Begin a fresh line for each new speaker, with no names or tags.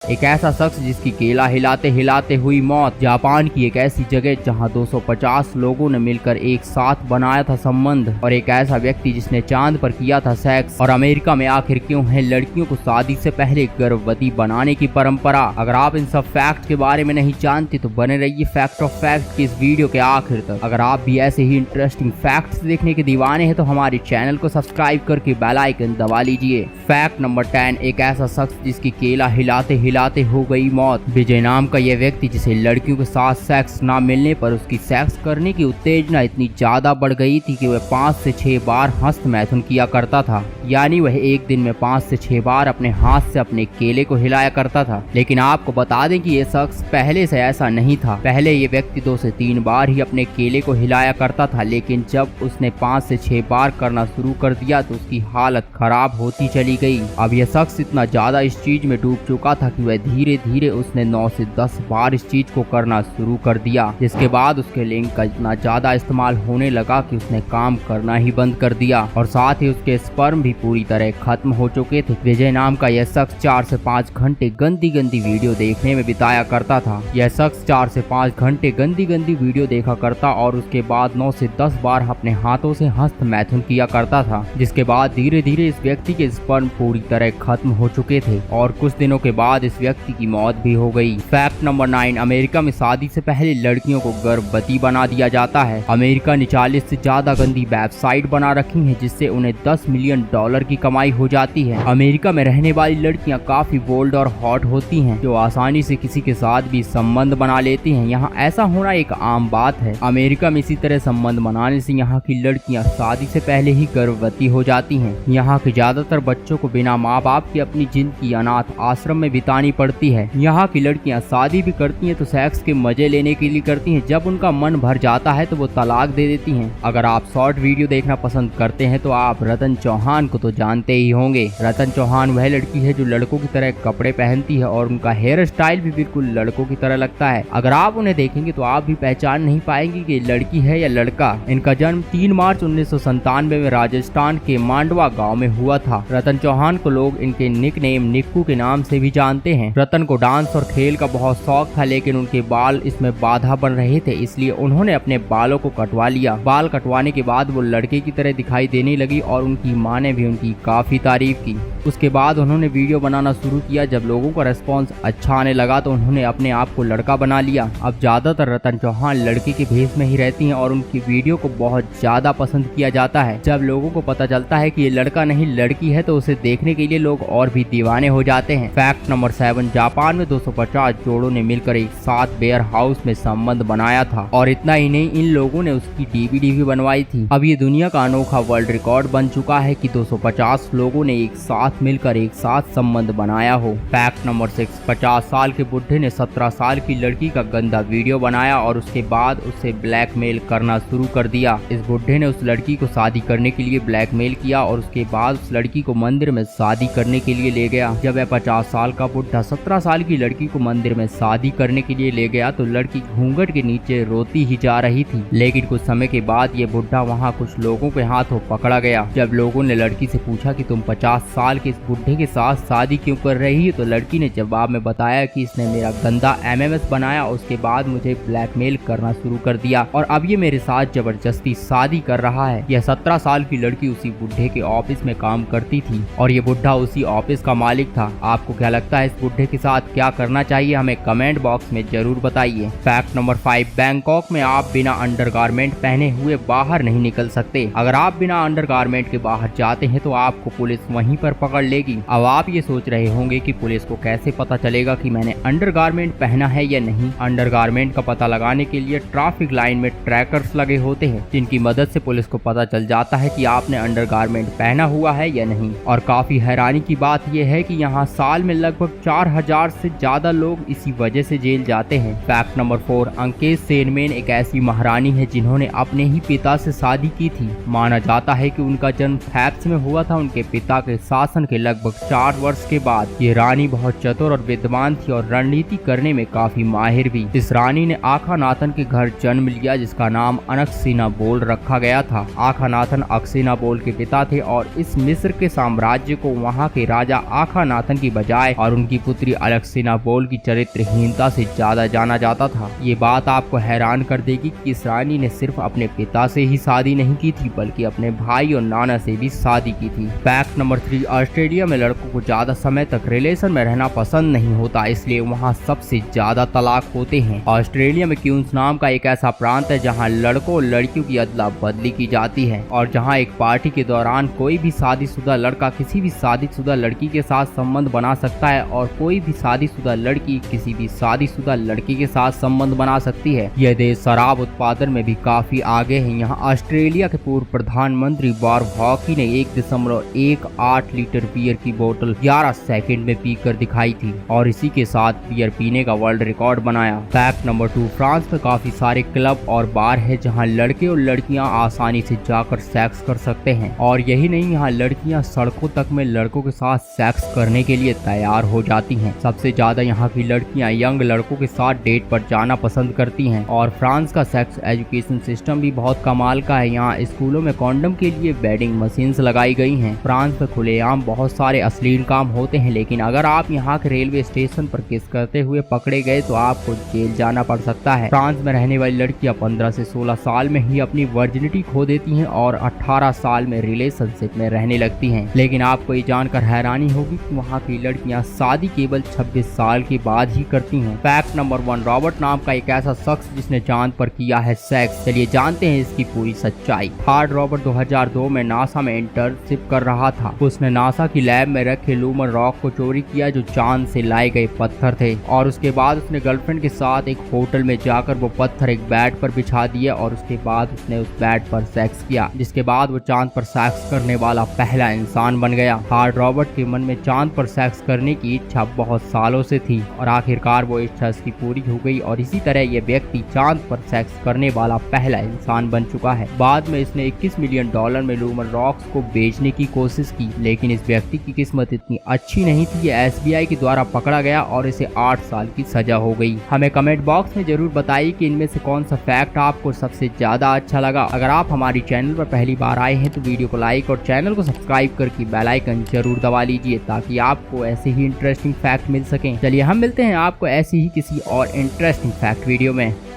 एक ऐसा शख्स जिसकी केला हिलाते हिलाते हुई मौत। जापान की एक ऐसी जगह जहां 250 लोगों ने मिलकर एक साथ बनाया था संबंध। और एक ऐसा व्यक्ति जिसने चांद पर किया था सेक्स। और अमेरिका में आखिर क्यों है लड़कियों को शादी से पहले गर्भवती बनाने की परंपरा। अगर आप इन सब फैक्ट के बारे में नहीं जानते तो बने रहिए फैक्ट ऑफ फैक्ट की इस वीडियो के आखिर तक। अगर आप भी ऐसे ही इंटरेस्टिंग फैक्ट्स देखने के दीवाने हैं तो हमारे चैनल को सब्सक्राइब करके बेल आइकन दबा लीजिए। फैक्ट नंबर 10, एक ऐसा शख्स जिसकी केला हिलाते हिलाते हो गई मौत। विजय नाम का यह व्यक्ति जिसे लड़कियों के साथ सेक्स ना मिलने पर उसकी सेक्स करने की उत्तेजना इतनी ज्यादा बढ़ गई थी कि वह 5 से 6 बार हस्त मैथुन किया करता था। यानी वह एक दिन में 5 से 6 बार अपने हाथ से अपने केले को हिलाया करता था। लेकिन आपको बता दें कि यह शख्स पहले से ऐसा नहीं था। पहले ये व्यक्ति 2 से 3 बार ही अपने केले को हिलाया करता था, लेकिन जब उसने 5 से 6 बार करना शुरू कर दिया तो उसकी हालत खराब होती चली गई। अब यह शख्स इतना ज्यादा इस चीज में डूब चुका था कि वह धीरे धीरे उसने 9 से 10 बार इस चीज को करना शुरू कर दिया, जिसके बाद उसके लिंग का इतना ज्यादा इस्तेमाल होने लगा कि उसने काम करना ही बंद कर दिया और साथ ही उसके स्पर्म भी पूरी तरह खत्म हो चुके थे। विजय नाम का यह शख्स 4 से 5 घंटे गंदी गंदी वीडियो देखने में बिताया करता था। यह शख्स 4 से 5 घंटे गंदी गंदी वीडियो देखा करता और उसके बाद 9 से 10 बार अपने हाथों से हस्त मैथुन किया करता था, जिसके बाद धीरे धीरे इस व्यक्ति के स्पर्म पूरी तरह खत्म हो चुके थे और कुछ दिनों के बाद इस व्यक्ति की मौत भी हो गई। फैक्ट नंबर 9, अमेरिका में शादी से पहले लड़कियों को गर्भवती बना दिया जाता है। अमेरिका ने 40 से ज्यादा गंदी वेबसाइट बना रखी है जिससे उन्हें $10 मिलियन की कमाई हो जाती है। अमेरिका में रहने वाली लड़कियां काफी बोल्ड और हॉट होती हैं, जो आसानी से किसी के साथ भी संबंध बना लेती हैं। यहाँ ऐसा होना एक आम बात है। अमेरिका में इसी तरह संबंध बनाने से यहाँ की लड़कियां शादी से पहले ही गर्भवती हो जाती हैं। यहाँ के ज्यादातर बच्चों को बिना माँ बाप की अपनी जिंदगी अनाथ आश्रम में बितानी पड़ती है। यहाँ की लड़कियां शादी भी करती हैं तो सेक्स के मजे लेने के लिए करती हैं। जब उनका मन भर जाता है तो वो तलाक दे देती हैं। अगर आप शॉर्ट वीडियो देखना पसंद करते हैं तो आप रतन चौहान को तो जानते ही होंगे। रतन चौहान वह लड़की है जो लड़कों की तरह कपड़े पहनती है और उनका हेयर स्टाइल भी बिल्कुल लड़कों की तरह लगता है। अगर आप उन्हें देखेंगे तो आप भी पहचान नहीं पाएंगे कि लड़की है या लड़का। इनका जन्म 3 मार्च 1997 में राजस्थान के मांडवा गाँव में हुआ था। रतन चौहान को लोग इनके निक नेम निक्कू के नाम से भी जानते हैं। रतन को डांस और खेल का बहुत शौक था, लेकिन उनके बाल इसमें बाधा बन रहे थे, इसलिए उन्होंने अपने बालों को कटवा लिया। बाल कटवाने के बाद वो लड़के की तरह दिखाई देने लगी और उनकी माँ ने भी उनकी काफी तारीफ की। उसके बाद उन्होंने वीडियो बनाना शुरू किया। जब लोगों का रिस्पॉन्स अच्छा आने लगा तो उन्होंने अपने आप को लड़का बना लिया। अब ज्यादातर रतन चौहान लड़के के भेष में ही रहती हैं और उनकी वीडियो को बहुत ज्यादा पसंद किया जाता है। जब लोगों को पता चलता है कि ये लड़का नहीं लड़की है तो उसे देखने के लिए लोग और भी दीवाने हो जाते हैं। फैक्ट नंबर 7, जापान में 250 जोड़ों ने मिलकर एक साथ बेयर हाउस में संबंध बनाया था और इतना ही नहीं, इन लोगों ने उसकी DVD भी बनवाई थी। अब ये दुनिया का अनोखा वर्ल्ड रिकॉर्ड बन चुका है कि 250 लोगों ने एक साथ मिलकर एक साथ संबंध बनाया हो। फैक्ट नंबर 6, 50 साल के बुढ़े ने 17 साल की लड़की का गंदा वीडियो बनाया और उसके बाद उसे ब्लैकमेल करना शुरू कर दिया। इस बुढ़े ने उस लड़की को शादी करने के लिए ब्लैकमेल किया और उसके बाद उस लड़की को मंदिर में शादी करने के लिए ले गया। जब वह 50 साल का बुढ़ा 17 साल की लड़की को मंदिर में शादी करने के लिए ले गया तो लड़की घूंघट के नीचे रोती ही जा रही थी। लेकिन कुछ समय के बाद ये बुढ़ा वहाँ कुछ लोगों के हाथों पकड़ा गया। जब लोगों ने लड़की से पूछा कि तुम 50 साल के इस बुढ़े के साथ शादी क्यों कर रही हो, तो लड़की ने जवाब में बताया कि इसने मेरा गंदा MMS बनाया, उसके बाद मुझे ब्लैकमेल करना शुरू कर दिया और अब ये मेरे साथ जबरदस्ती शादी कर रहा है। यह 17 साल की लड़की उसी बुढ़े के ऑफिस में काम करती थी और ये बुढ़ा उसी ऑफिस का मालिक था। आपको क्या लगता है इस बुढ़े के साथ क्या करना चाहिए, हमें कमेंट बॉक्स में जरूर बताइए। फैक्ट नंबर 5, बैंकॉक में आप बिना अंडरगारमेंट पहने हुए बाहर नहीं निकल सकते। अगर आप बिना अंडरगारमेंट के बाहर जाते हैं तो आपको पुलिस वहीं पर पकड़ लेगी। अब आप ये सोच रहे होंगे कि पुलिस को कैसे पता चलेगा कि मैंने अंडरगारमेंट पहना है या नहीं। अंडरगारमेंट का पता लगाने के लिए ट्रैफिक लाइन में ट्रैकर्स लगे होते हैं, जिनकी मदद से पुलिस को पता चल जाता है कि आपने अंडरगारमेंट पहना हुआ है या नहीं। और काफी हैरानी की बात यह है कि यहाँ साल में लगभग 4000 से ज्यादा लोग इसी वजह से जेल जाते हैं। फैक्ट नंबर 4, अंकेश सेनमेन एक ऐसी महारानी है जिन्होंने अपने ही पिता से शादी की थी। माना जाता है कि उनका जन्म फैक्स में हुआ था उनके पिता के शासन के लगभग 4 वर्ष के बाद। ये रानी बहुत चतुर और विद्वान थी और रणनीति करने में काफी माहिर भी। इस रानी ने आखानाथन के घर जन्म लिया जिसका नाम अनक्सिनाबोल रखा गया था। आखानाथन अक्सिनाबोल के पिता थे और इस मिस्र के साम्राज्य को वहाँ के राजा आखानाथन की बजाय और उनकी उनकी पुत्री अलेक्सिना बोल की चरित्रहीनता से ज्यादा जाना जाता था। ये बात आपको हैरान कर देगी कि इस रानी ने सिर्फ अपने पिता से ही शादी नहीं की थी बल्कि अपने भाई और नाना से भी शादी की थी। फैक्ट नंबर 3, ऑस्ट्रेलिया में लड़कों को ज्यादा समय तक रिलेशन में रहना पसंद नहीं होता, इसलिए वहाँ सबसे ज्यादा तलाक होते हैं। ऑस्ट्रेलिया में क्यूंस नाम का एक ऐसा प्रांत है जहाँ लड़कों और लड़कियों की अदला बदली की जाती है और जहाँ एक पार्टी के दौरान कोई भी शादीशुदा लड़का किसी भी शादीशुदा लड़की के साथ संबंध बना सकता है और कोई भी शादीशुदा लड़की किसी भी शादीशुदा लड़की के साथ संबंध बना सकती है। यह देश शराब उत्पादन में भी काफी आगे है। यहाँ ऑस्ट्रेलिया के पूर्व प्रधानमंत्री बॉब हॉकी ने 1.18 लीटर बियर की बोतल 11 सेकंड में पीकर दिखाई थी और इसी के साथ बियर पीने का वर्ल्ड रिकॉर्ड बनाया। फैक्ट नंबर 2, फ्रांस में काफी सारे क्लब और बार है जहाँ लड़के और लड़कियाँ आसानी से जाकर सेक्स कर सकते हैं और यही नहीं, यहाँ लड़कियाँ सड़कों तक में लड़कों के साथ सेक्स करने के लिए तैयार हो जाती हैं। सबसे ज्यादा यहाँ की लड़कियाँ यंग लड़कों के साथ डेट पर जाना पसंद करती हैं और फ्रांस का सेक्स एजुकेशन सिस्टम भी बहुत कमाल का है। यहाँ स्कूलों में कॉन्डम के लिए वेडिंग मशीन्स लगाई गई हैं। फ्रांस में खुलेआम बहुत सारे अश्लील काम होते हैं, लेकिन अगर आप यहाँ के रेलवे स्टेशन पर किस करते हुए पकड़े गए तो आपको जेल जाना पड़ सकता है। फ्रांस में रहने वाली लड़कियाँ 15 से 16 साल में ही अपनी वर्जिनिटी खो देती हैं और 18 साल में रिलेशनशिप में रहने लगती हैं। लेकिन आपको ये जानकर हैरानी होगी कि वहाँ की लड़कियाँ शादी केवल 26 साल के बाद ही करती हैं। फैक्ट नंबर 1, रॉबर्ट नाम का एक ऐसा शख्स जिसने चांद पर किया है सेक्स। चलिए जानते हैं इसकी पूरी सच्चाई। हार्ड रॉबर्ट 2002 में नासा में इंटर्नशिप कर रहा था। उसने नासा की लैब में रखे लूमर रॉक को चोरी किया जो चांद से लाए गए पत्थर थे और उसके बाद उसने गर्लफ्रेंड के साथ एक होटल में जाकर वो पत्थर एक बेड पर बिछा दिए और उसके बाद उसने उस बेड पर सेक्स किया, जिसके बाद वो चांद पर सेक्स करने वाला पहला इंसान बन गया। हार्ड रॉबर्ट के मन में चांद पर सेक्स करने की इच्छा बहुत सालों से थी और आखिरकार वो इच्छा इसकी पूरी हो गई और इसी तरह ये व्यक्ति चांद पर सेक्स करने वाला पहला इंसान बन चुका है। बाद में इसने $21 मिलियन में लूमर रॉक्स को बेचने की कोशिश की, लेकिन इस व्यक्ति की किस्मत इतनी अच्छी नहीं थी। ये SBI के द्वारा पकड़ा गया और इसे 8 साल की सजा हो गई। हमें कमेंट बॉक्स में जरूर बताइए कि इनमें से कौन सा फैक्ट आपको सबसे ज्यादा अच्छा लगा। अगर आप हमारी चैनल पर पहली बार आए हैं तो वीडियो को लाइक और चैनल को सब्सक्राइब करके बेल आइकन जरूर दबा लीजिए ताकि आपको ऐसे ही इंटरेस्टिंग फैक्ट मिल सकें। चलिए हम मिलते हैं आपको ऐसी ही किसी और इंटरेस्टिंग फैक्ट वीडियो में।